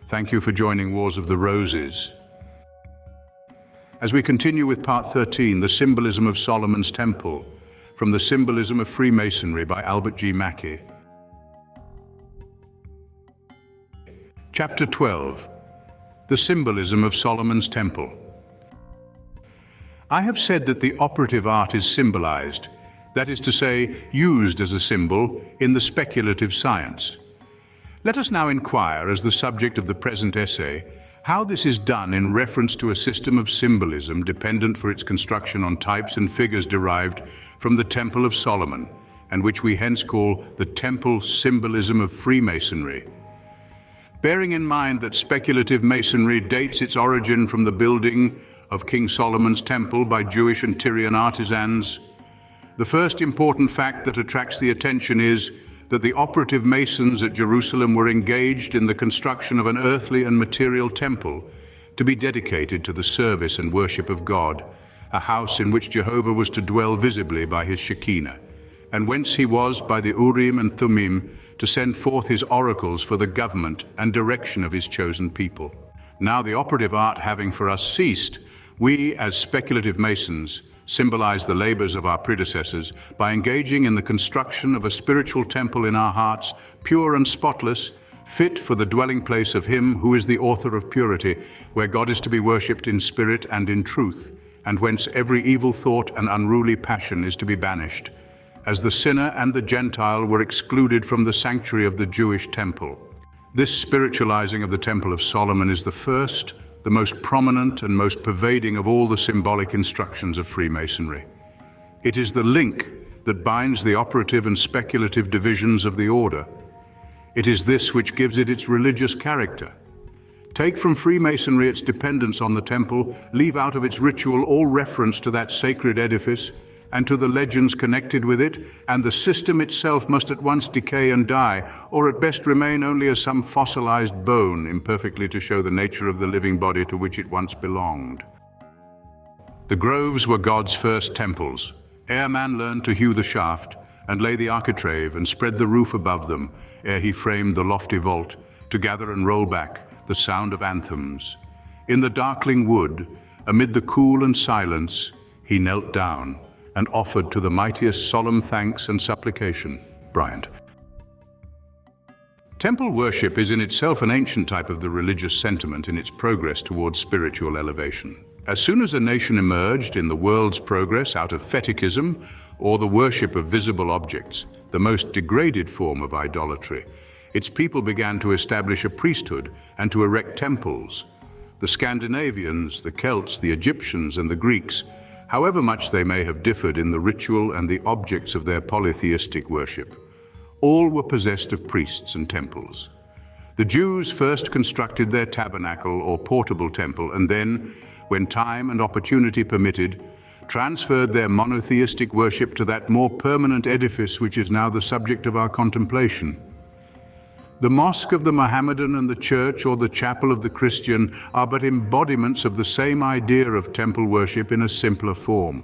Thank you for joining Wars of the Roses. As we continue with part 13, the symbolism of Solomon's Temple, from the Symbolism of Freemasonry by Albert G. Mackey. Chapter 12, the symbolism of Solomon's Temple. I have said that the operative art is symbolized, that is to say, used as a symbol in the speculative science. Let us now inquire, as the subject of the present essay, how this is done in reference to a system of symbolism dependent for its construction on types and figures derived from the Temple of Solomon, and which we hence call the Temple Symbolism of Freemasonry. Bearing in mind that speculative masonry dates its origin from the building of King Solomon's Temple by Jewish and Tyrian artisans, the first important fact that attracts the attention is that the operative masons at Jerusalem were engaged in the construction of an earthly and material temple to be dedicated to the service and worship of God, a house in which Jehovah was to dwell visibly by his Shekinah, and whence he was, by the Urim and Thummim, to send forth his oracles for the government and direction of his chosen people. Now, the operative art having for us ceased, we, as speculative masons, symbolize the labors of our predecessors by engaging in the construction of a spiritual temple in our hearts, pure and spotless, fit for the dwelling place of him who is the author of purity, where God is to be worshipped in spirit and in truth, and whence every evil thought and unruly passion is to be banished, as the sinner and the Gentile were excluded from the sanctuary of the Jewish temple. This spiritualizing of the Temple of Solomon is the first, the most prominent and most pervading of all the symbolic instructions of Freemasonry. It is the link that binds the operative and speculative divisions of the order. It is this which gives it its religious character. Take from Freemasonry its dependence on the temple, leave out of its ritual all reference to that sacred edifice and to the legends connected with it, and the system itself must at once decay and die, or at best remain only as some fossilized bone, imperfectly to show the nature of the living body to which it once belonged. The groves were God's first temples. Ere man learned to hew the shaft, and lay the architrave, and spread the roof above them, ere he framed the lofty vault, to gather and roll back the sound of anthems. In the darkling wood, amid the cool and silence, he knelt down, and offered to the mightiest solemn thanks and supplication. Bryant. Temple worship is in itself an ancient type of the religious sentiment in its progress towards spiritual elevation. As soon as a nation emerged in the world's progress out of fetichism or the worship of visible objects, the most degraded form of idolatry, its people began to establish a priesthood and to erect temples. The Scandinavians, the Celts, the Egyptians, and the Greeks, however much they may have differed in the ritual and the objects of their polytheistic worship, all were possessed of priests and temples. The Jews first constructed their tabernacle or portable temple, and then, when time and opportunity permitted, transferred their monotheistic worship to that more permanent edifice which is now the subject of our contemplation. The mosque of the Mohammedan and the church or the chapel of the Christian are but embodiments of the same idea of temple worship in a simpler form.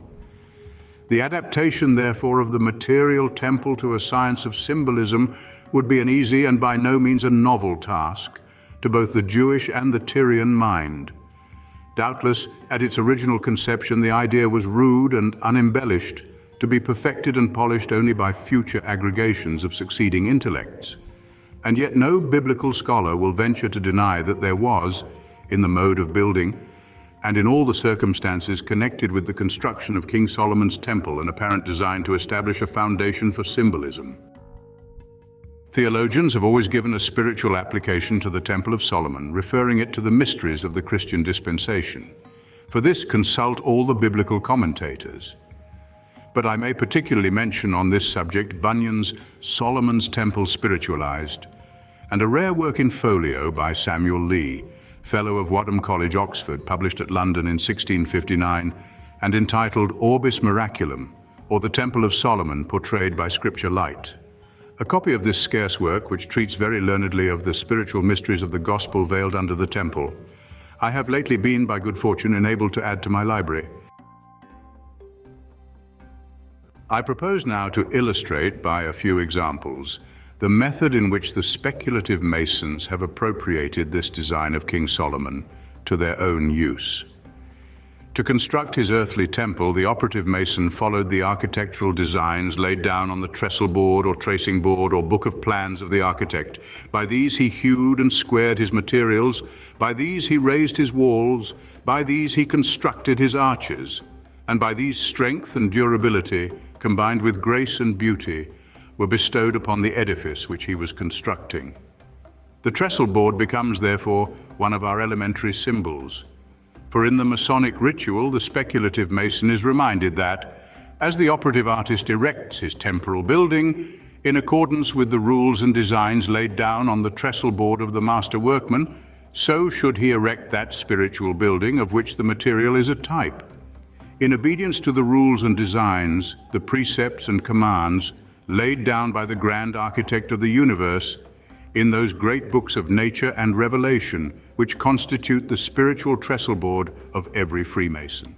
The adaptation, therefore, of the material temple to a science of symbolism would be an easy and by no means a novel task to both the Jewish and the Tyrian mind. Doubtless, at its original conception, the idea was rude and unembellished, to be perfected and polished only by future aggregations of succeeding intellects. And yet no biblical scholar will venture to deny that there was, in the mode of building, and in all the circumstances connected with the construction of King Solomon's temple, an apparent design to establish a foundation for symbolism. Theologians have always given a spiritual application to the Temple of Solomon, referring it to the mysteries of the Christian dispensation. For this, consult all the biblical commentators. But I may particularly mention on this subject Bunyan's Solomon's Temple Spiritualized, and a rare work in folio by Samuel Lee, Fellow of Wadham College, Oxford, published at London in 1659, and entitled Orbis Miraculum, or the Temple of Solomon portrayed by Scripture Light. A copy of this scarce work, which treats very learnedly of the spiritual mysteries of the gospel veiled under the temple, I have lately been, by good fortune, enabled to add to my library. I propose now to illustrate by a few examples the method in which the speculative masons have appropriated this design of King Solomon to their own use. To construct his earthly temple, the operative mason followed the architectural designs laid down on the trestle board or tracing board or book of plans of the architect. By these he hewed and squared his materials, by these he raised his walls, by these he constructed his arches, and by these strength and durability, combined with grace and beauty, were bestowed upon the edifice which he was constructing. The trestle board becomes, therefore, one of our elementary symbols. For in the Masonic ritual, the speculative mason is reminded that, as the operative artist erects his temporal building, in accordance with the rules and designs laid down on the trestle board of the master workman, so should he erect that spiritual building of which the material is a type. In obedience to the rules and designs, the precepts and commands laid down by the grand architect of the universe, in those great books of nature and revelation, which constitute the spiritual trestle board of every Freemason.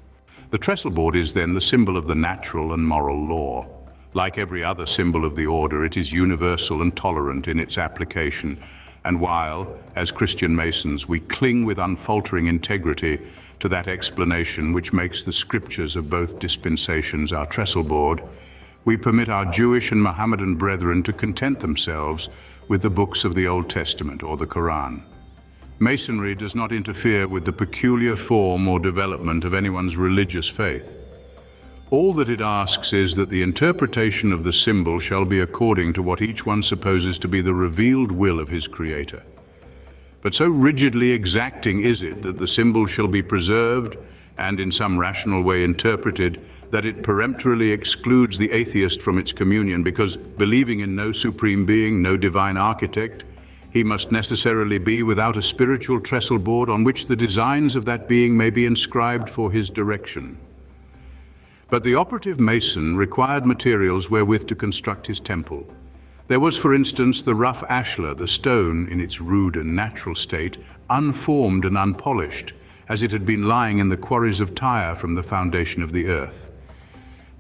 The trestle board is then the symbol of the natural and moral law. Like every other symbol of the order, it is universal and tolerant in its application, and while, as Christian Masons, we cling with unfaltering integrity to that explanation which makes the scriptures of both dispensations our trestle board, we permit our Jewish and Mohammedan brethren to content themselves with the books of the Old Testament or the Quran. Masonry does not interfere with the peculiar form or development of anyone's religious faith. All that it asks is that the interpretation of the symbol shall be according to what each one supposes to be the revealed will of his Creator. But so rigidly exacting is it that the symbol shall be preserved and in some rational way interpreted that it peremptorily excludes the atheist from its communion because, believing in no supreme being, no divine architect, he must necessarily be without a spiritual trestle board on which the designs of that being may be inscribed for his direction. But the operative mason required materials wherewith to construct his temple. There was, for instance, the rough ashlar, the stone in its rude and natural state, unformed and unpolished, as it had been lying in the quarries of Tyre from the foundation of the earth.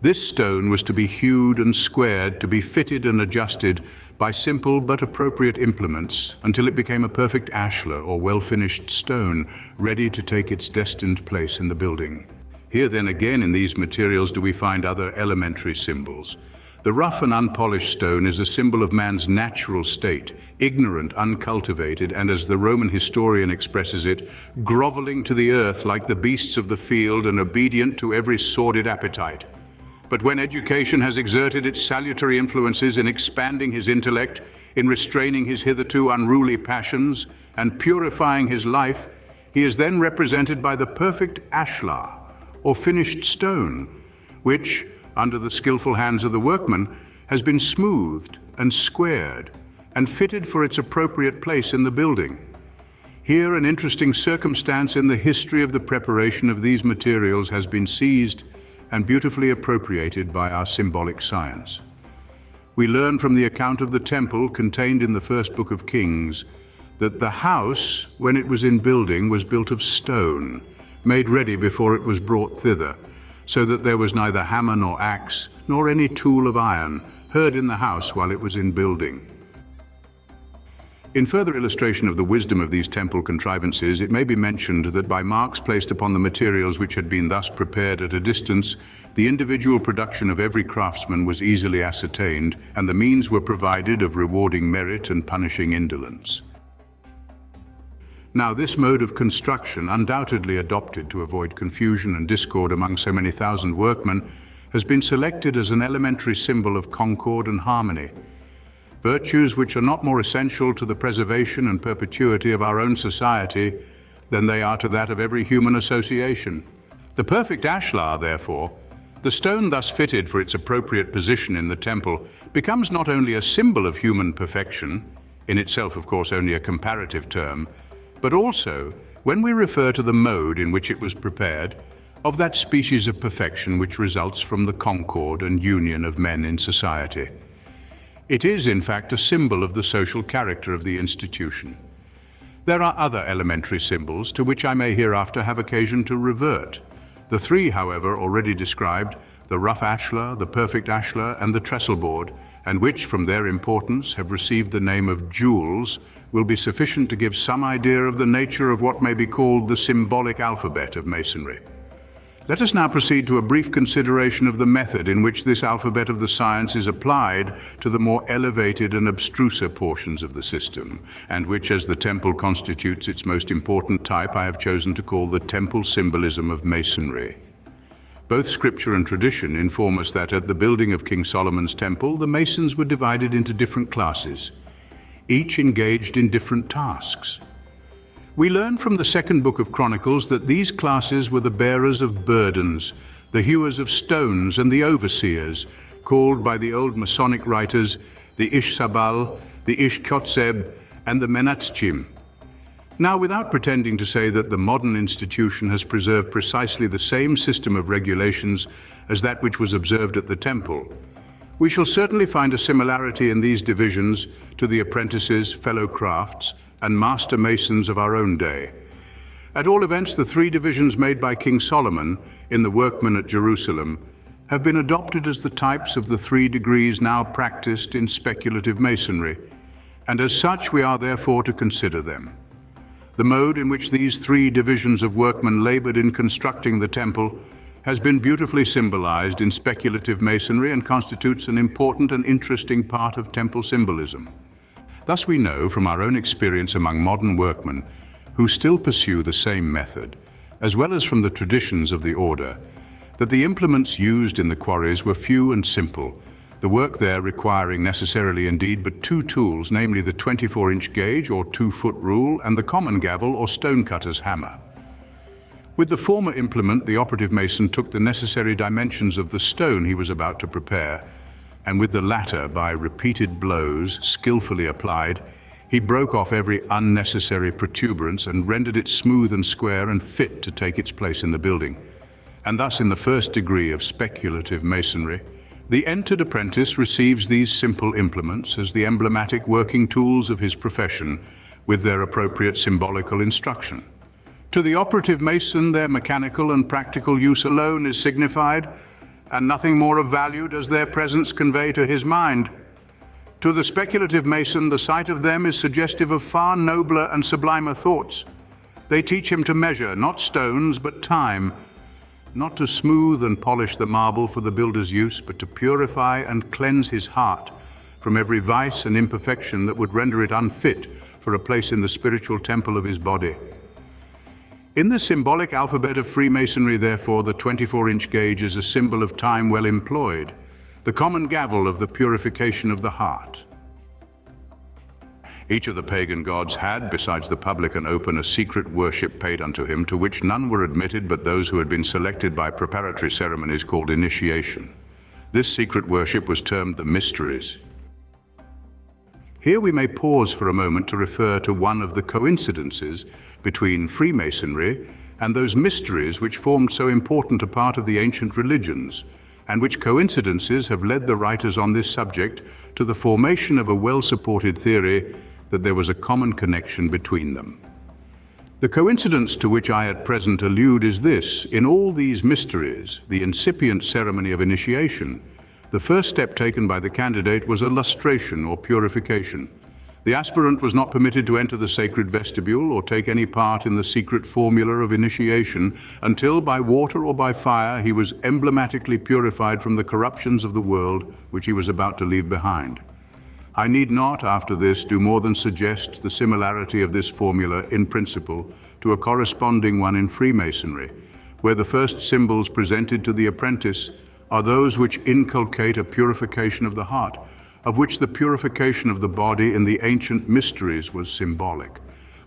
This stone was to be hewed and squared, to be fitted and adjusted by simple but appropriate implements until it became a perfect ashlar or well-finished stone, ready to take its destined place in the building. Here then again in these materials do we find other elementary symbols. The rough and unpolished stone is a symbol of man's natural state, ignorant, uncultivated, and as the Roman historian expresses it, groveling to the earth like the beasts of the field and obedient to every sordid appetite. But when education has exerted its salutary influences in expanding his intellect, in restraining his hitherto unruly passions, and purifying his life, he is then represented by the perfect ashlar, or finished stone, which, under the skillful hands of the workman, has been smoothed and squared and fitted for its appropriate place in the building. Here an interesting circumstance in the history of the preparation of these materials has been seized and beautifully appropriated by our symbolic science. We learn from the account of the temple contained in the first book of Kings that the house, when it was in building, was built of stone, made ready before it was brought thither, so that there was neither hammer nor axe, nor any tool of iron, heard in the house while it was in building. In further illustration of the wisdom of these temple contrivances, it may be mentioned that by marks placed upon the materials which had been thus prepared at a distance, the individual production of every craftsman was easily ascertained, and the means were provided of rewarding merit and punishing indolence. Now, this mode of construction, undoubtedly adopted to avoid confusion and discord among so many thousand workmen, has been selected as an elementary symbol of concord and harmony, virtues which are not more essential to the preservation and perpetuity of our own society than they are to that of every human association. The perfect ashlar, therefore, the stone thus fitted for its appropriate position in the temple, becomes not only a symbol of human perfection, in itself of course only a comparative term, but also, when we refer to the mode in which it was prepared, of that species of perfection which results from the concord and union of men in society. It is, in fact, a symbol of the social character of the institution. There are other elementary symbols to which I may hereafter have occasion to revert. The three, however, already described, the rough ashlar, the perfect ashlar, and the trestle board, and which, from their importance, have received the name of jewels, will be sufficient to give some idea of the nature of what may be called the symbolic alphabet of Masonry. Let us now proceed to a brief consideration of the method in which this alphabet of the science is applied to the more elevated and abstruser portions of the system, and which, as the temple constitutes its most important type, I have chosen to call the temple symbolism of Masonry. Both scripture and tradition inform us that at the building of King Solomon's temple, the masons were divided into different classes, each engaged in different tasks. We learn from the second book of Chronicles that these classes were the bearers of burdens, the hewers of stones, and the overseers, called by the old Masonic writers the Ish-Sabal, the Ish-Kotzeb, and the Menatschim. Now, without pretending to say that the modern institution has preserved precisely the same system of regulations as that which was observed at the temple, we shall certainly find a similarity in these divisions to the apprentices, fellow crafts, and master masons of our own day. At all events, the three divisions made by King Solomon in the workmen at Jerusalem have been adopted as the types of the 3 degrees now practiced in speculative masonry, and as such we are therefore to consider them. The mode in which these 3 divisions of workmen labored in constructing the temple has been beautifully symbolized in speculative masonry and constitutes an important and interesting part of temple symbolism. Thus we know from our own experience among modern workmen who still pursue the same method, as well as from the traditions of the order, that the implements used in the quarries were few and simple, the work there requiring necessarily indeed but 2 tools, namely the 24-inch gauge or 2-foot rule and the common gavel or stonecutter's hammer. With the former implement, the operative mason took the necessary dimensions of the stone he was about to prepare, and with the latter, by repeated blows, skillfully applied, he broke off every unnecessary protuberance and rendered it smooth and square and fit to take its place in the building. And thus, in the first degree of speculative masonry, the entered apprentice receives these simple implements as the emblematic working tools of his profession, with their appropriate symbolical instruction. To the operative mason, their mechanical and practical use alone is signified, and nothing more of value does their presence convey to his mind. To the speculative mason, the sight of them is suggestive of far nobler and sublimer thoughts. They teach him to measure, not stones, but time, not to smooth and polish the marble for the builder's use, but to purify and cleanse his heart from every vice and imperfection that would render it unfit for a place in the spiritual temple of his body. In the symbolic alphabet of Freemasonry, therefore, the 24-inch gauge is a symbol of time well employed, the common gavel of the purification of the heart. Each of the pagan gods had, besides the public and open, a secret worship paid unto him, to which none were admitted but those who had been selected by preparatory ceremonies called initiation. This secret worship was termed the mysteries. Here we may pause for a moment to refer to one of the coincidences between Freemasonry and those mysteries which formed so important a part of the ancient religions, and which coincidences have led the writers on this subject to the formation of a well-supported theory that there was a common connection between them. The coincidence to which I at present allude is this: in all these mysteries, the incipient ceremony of initiation, the first step taken by the candidate was a lustration or purification. The aspirant was not permitted to enter the sacred vestibule or take any part in the secret formula of initiation until, by water or by fire, he was emblematically purified from the corruptions of the world which he was about to leave behind. I need not, after this, do more than suggest the similarity of this formula in principle to a corresponding one in Freemasonry, where the first symbols presented to the apprentice are those which inculcate a purification of the heart, of which the purification of the body in the ancient mysteries was symbolic.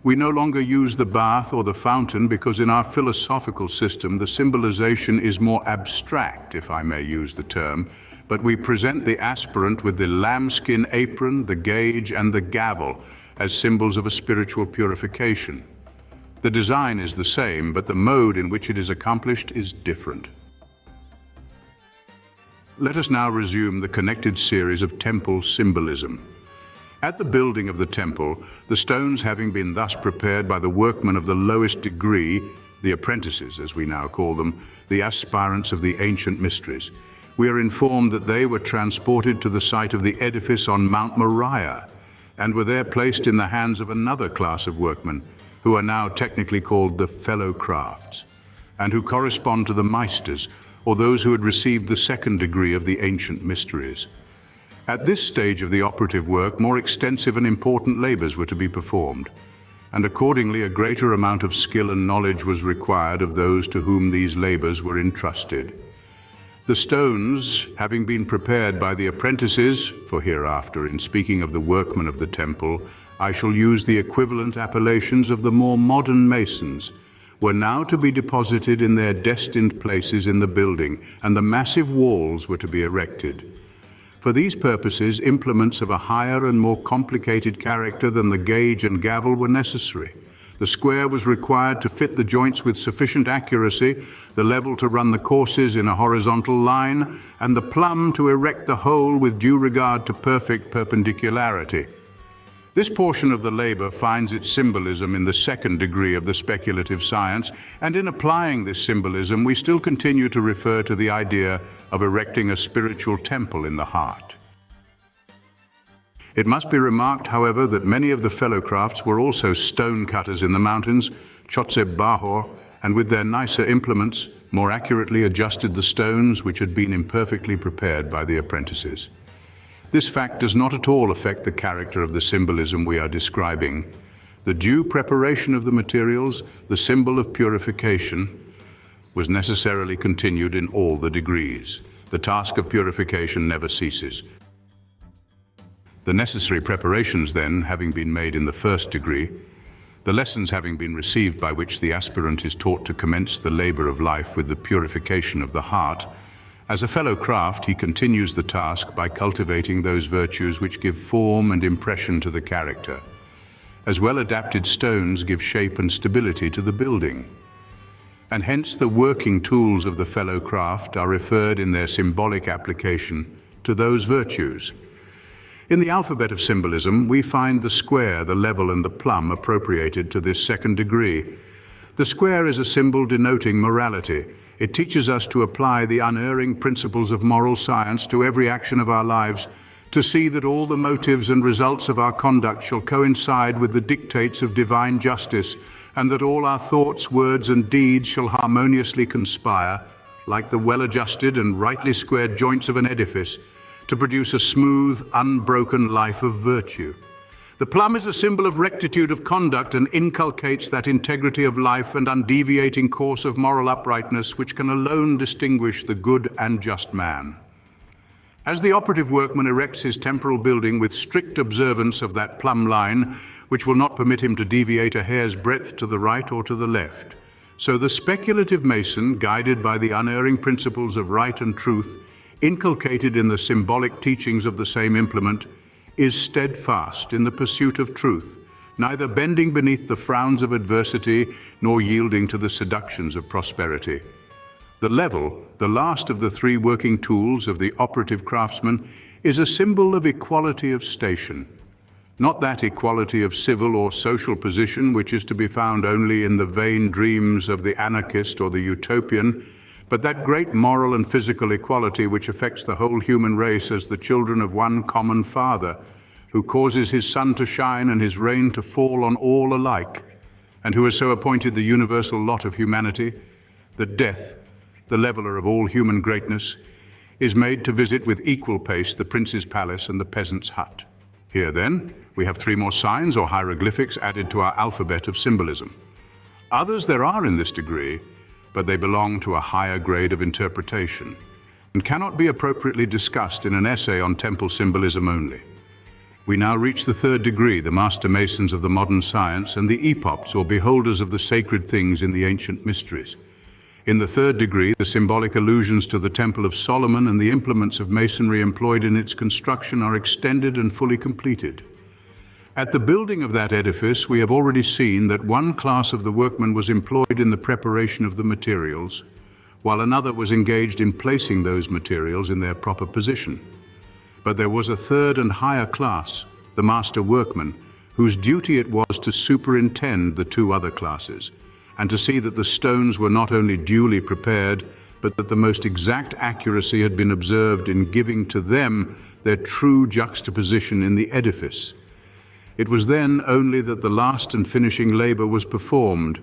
We no longer use the bath or the fountain because in our philosophical system the symbolization is more abstract, if I may use the term, but we present the aspirant with the lambskin apron, the gauge, and the gavel as symbols of a spiritual purification. The design is the same, but the mode in which it is accomplished is different. Let us now resume the connected series of temple symbolism. At the building of the temple, the stones having been thus prepared by the workmen of the lowest degree, the apprentices as we now call them, the aspirants of the ancient mysteries, we are informed that they were transported to the site of the edifice on Mount Moriah and were there placed in the hands of another class of workmen, who are now technically called the fellow crafts, and who correspond to the meisters, or those who had received the second degree of the ancient mysteries. At this stage of the operative work, more extensive and important labors were to be performed, and accordingly a greater amount of skill and knowledge was required of those to whom these labors were entrusted. The stones, having been prepared by the apprentices, for hereafter, in speaking of the workmen of the temple, I shall use the equivalent appellations of the more modern masons, were now to be deposited in their destined places in the building, and the massive walls were to be erected. For these purposes, implements of a higher and more complicated character than the gauge and gavel were necessary. The square was required to fit the joints with sufficient accuracy, the level to run the courses in a horizontal line, and the plumb to erect the whole with due regard to perfect perpendicularity. This portion of the labor finds its symbolism in the second degree of the speculative science, and in applying this symbolism, we still continue to refer to the idea of erecting a spiritual temple in the heart. It must be remarked, however, that many of the fellow crafts were also stone cutters in the mountains, Chotzeb Bahor, and with their nicer implements, more accurately adjusted the stones which had been imperfectly prepared by the apprentices. This fact does not at all affect the character of the symbolism we are describing. The due preparation of the materials, the symbol of purification, was necessarily continued in all the degrees. The task of purification never ceases. The necessary preparations then having been made in the first degree, the lessons having been received by which the aspirant is taught to commence the labor of life with the purification of the heart, as a fellow craft he continues the task by cultivating those virtues which give form and impression to the character. As well-adapted stones give shape and stability to the building. And hence the working tools of the fellow craft are referred in their symbolic application to those virtues. In the alphabet of symbolism, we find the square, the level, and the plumb appropriated to this second degree. The square is a symbol denoting morality. It teaches us to apply the unerring principles of moral science to every action of our lives, to see that all the motives and results of our conduct shall coincide with the dictates of divine justice, and that all our thoughts, words, and deeds shall harmoniously conspire, like the well-adjusted and rightly squared joints of an edifice, to produce a smooth, unbroken life of virtue. The plumb is a symbol of rectitude of conduct and inculcates that integrity of life and undeviating course of moral uprightness which can alone distinguish the good and just man. As the operative workman erects his temporal building with strict observance of that plumb line, which will not permit him to deviate a hair's breadth to the right or to the left, so the speculative mason, guided by the unerring principles of right and truth, inculcated in the symbolic teachings of the same implement, is steadfast in the pursuit of truth, neither bending beneath the frowns of adversity nor yielding to the seductions of prosperity. The level, the last of the three working tools of the operative craftsman, is a symbol of equality of station. Not that equality of civil or social position which is to be found only in the vain dreams of the anarchist or the utopian, but that great moral and physical equality which affects the whole human race as the children of one common Father, who causes his sun to shine and his rain to fall on all alike, and who has so appointed the universal lot of humanity, that death, the leveler of all human greatness, is made to visit with equal pace the prince's palace and the peasant's hut. Here, then, we have three more signs or hieroglyphics added to our alphabet of symbolism. Others there are in this degree, but they belong to a higher grade of interpretation and cannot be appropriately discussed in an essay on temple symbolism only. We now reach the third degree, the master masons of the modern science and the epops or beholders of the sacred things in the ancient mysteries. In the third degree, the symbolic allusions to the Temple of Solomon and the implements of masonry employed in its construction are extended and fully completed. At the building of that edifice, we have already seen that one class of the workmen was employed in the preparation of the materials, while another was engaged in placing those materials in their proper position. But there was a third and higher class, the master workman, whose duty it was to superintend the two other classes, and to see that the stones were not only duly prepared, but that the most exact accuracy had been observed in giving to them their true juxtaposition in the edifice. It was then only that the last and finishing labor was performed,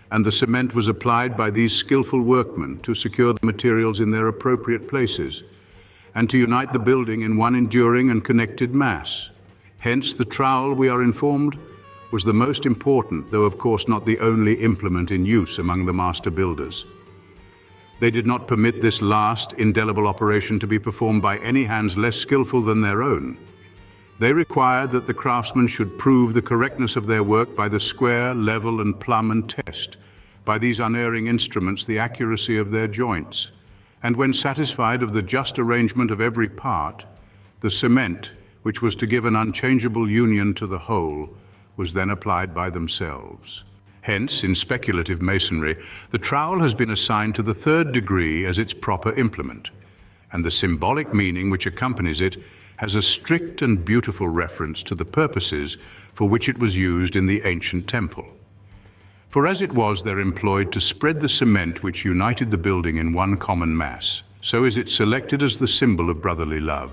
and the cement was applied by these skillful workmen to secure the materials in their appropriate places, and to unite the building in one enduring and connected mass. Hence, the trowel, we are informed, was the most important, though of course not the only implement in use among the master builders. They did not permit this last, indelible operation to be performed by any hands less skillful than their own. They required that the craftsmen should prove the correctness of their work by the square, level, and plumb, and test, by these unerring instruments, the accuracy of their joints. And when satisfied of the just arrangement of every part, the cement, which was to give an unchangeable union to the whole, was then applied by themselves. Hence, in speculative masonry, the trowel has been assigned to the third degree as its proper implement, and the symbolic meaning which accompanies it has a strict and beautiful reference to the purposes for which it was used in the ancient temple. For as it was there employed to spread the cement which united the building in one common mass, so is it selected as the symbol of brotherly love.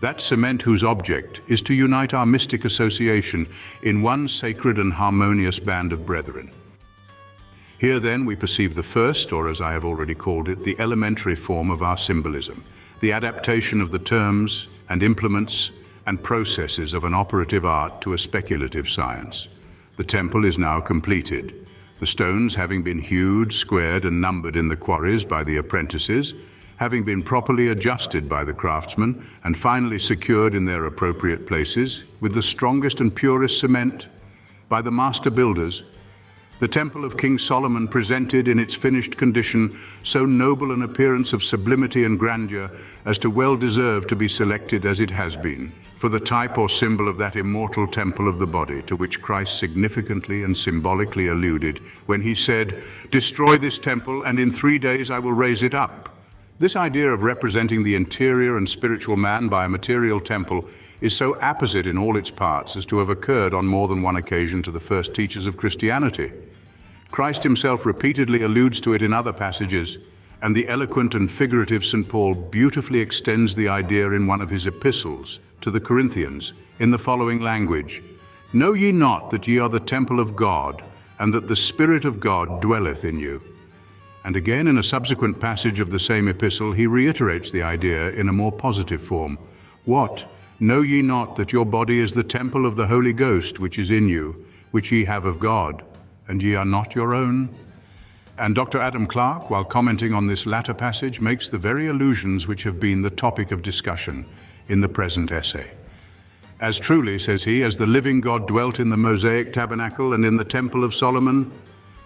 That cement whose object is to unite our mystic association in one sacred and harmonious band of brethren. Here then we perceive the first, or as I have already called it, the elementary form of our symbolism, the adaptation of the terms and implements and processes of an operative art to a speculative science. The temple is now completed. The stones having been hewed, squared, and numbered in the quarries by the apprentices, having been properly adjusted by the craftsmen, and finally secured in their appropriate places with the strongest and purest cement by the master builders, the temple of King Solomon presented in its finished condition so noble an appearance of sublimity and grandeur as to well deserve to be selected as it has been, for the type or symbol of that immortal temple of the body to which Christ significantly and symbolically alluded when he said, "Destroy this temple, and in 3 days I will raise it up." This idea of representing the interior and spiritual man by a material temple is so apposite in all its parts as to have occurred on more than one occasion to the first teachers of Christianity. Christ himself repeatedly alludes to it in other passages, and the eloquent and figurative St. Paul beautifully extends the idea in one of his epistles to the Corinthians in the following language: "Know ye not that ye are the temple of God, and that the Spirit of God dwelleth in you?" And again in a subsequent passage of the same epistle, he reiterates the idea in a more positive form. "What? Know ye not that your body is the temple of the Holy Ghost which is in you, which ye have of God, and ye are not your own?" And Dr. Adam Clarke, while commenting on this latter passage, makes the very allusions which have been the topic of discussion in the present essay. "As truly," says he, "as the living God dwelt in the Mosaic tabernacle and in the temple of Solomon,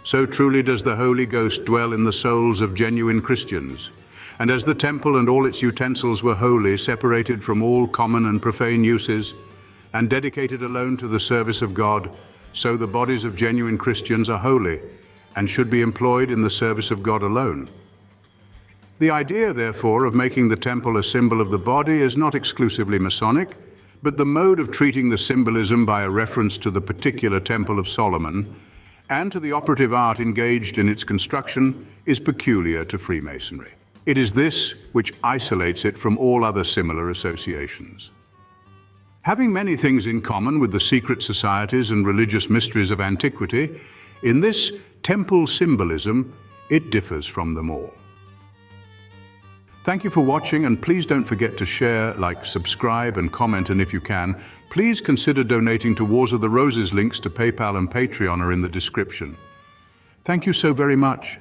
so truly does the Holy Ghost dwell in the souls of genuine Christians. And as the temple and all its utensils were holy, separated from all common and profane uses, and dedicated alone to the service of God, so the bodies of genuine Christians are holy, and should be employed in the service of God alone." The idea, therefore, of making the temple a symbol of the body is not exclusively Masonic, but the mode of treating the symbolism by a reference to the particular Temple of Solomon and to the operative art engaged in its construction is peculiar to Freemasonry. It is this which isolates it from all other similar associations. Having many things in common with the secret societies and religious mysteries of antiquity, in this temple symbolism, it differs from them all. Thank you for watching, and please don't forget to share, like, subscribe, and comment, and if you can, please consider donating to Wars of the Roses. Links to PayPal and Patreon are in the description. Thank you so very much.